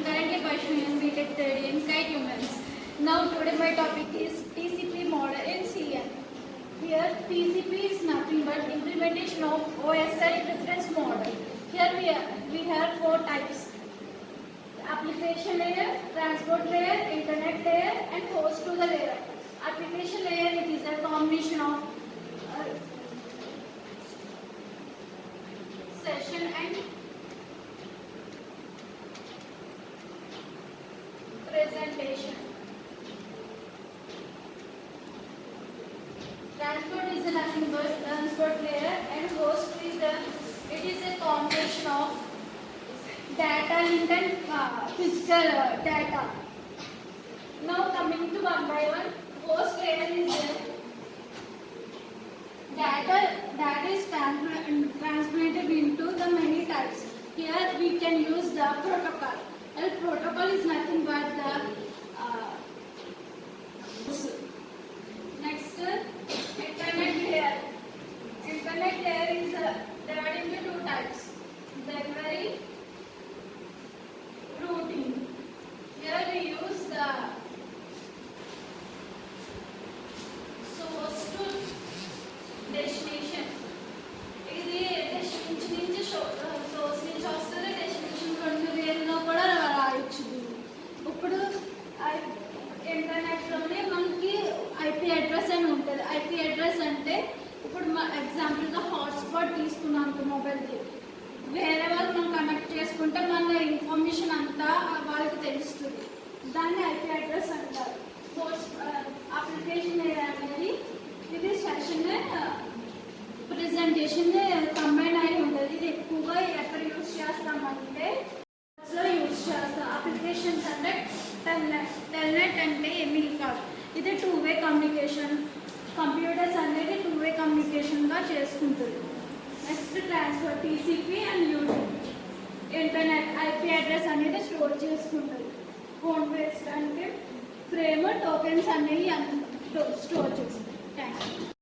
currently pursuing BTech third year in Kite Humans. Now today my topic is TCP model in CM. Here TCP is nothing but implementation of OSI reference model. Here we have four types: application layer, transport layer, internet layer, and host to the layer. Application layer, it is a combination of session and presentation. Transport is nothing but transport layer, and host is it is a combination of data link and physical data. Now coming to one by one, host layer is data is transplanted into the many types. Here we can use the protocol. A protocol is nothing but the next internet layer. Internet layer is divided into two types: delivery, routing. Here we use the source to destination. ఇది destination నుంచి source నుంచి వస్తుంది, destination రెండు వేలలో కూడా రాయొచ్చు. ఇప్పుడు ఇంటర్నెట్లోనే మనకి ఐపీ అడ్రస్ అని ఉంటుంది. ఐపీ అడ్రస్ అంటే ఇప్పుడు ఎగ్జాంపుల్గా హాట్స్పాట్ తీసుకున్నాం మొబైల్కి, వేరే వాళ్ళు మనం కనెక్ట్ చేసుకుంటే మన ఇన్ఫర్మేషన్ అంతా వాళ్ళకి తెలుస్తుంది. దాన్ని ఐపీ అడ్రస్ అంటారు. అప్లికేషన్ అనేది ఇది సెషన్ ప్రెజెంటేషన్ కంబైన్ అయి ఉంటుంది. ఇది ఎక్కువగా ఎక్కడ యూజ్ చేస్తామంటే యూజ్ చేస్తాం. అప్లికేషన్స్ అంటే టెల్నెట్ అంటే ఏమీ కాదు, ఇది టూ వే కమ్యూనికేషన్. కంప్యూటర్స్ అనేది టూ వే కమ్యూనికేషన్గా చేసుకుంటుంది. Next transfer TCP and UTP. Internet IP address అనేది స్టోర్ చేసుకుంటుంది. ఫోన్ బేస్డ్ అంటే ఫ్రేమ్ టోకెన్స్ అనేవి స్టోర్ చేసుకుంటుంది. Thank you.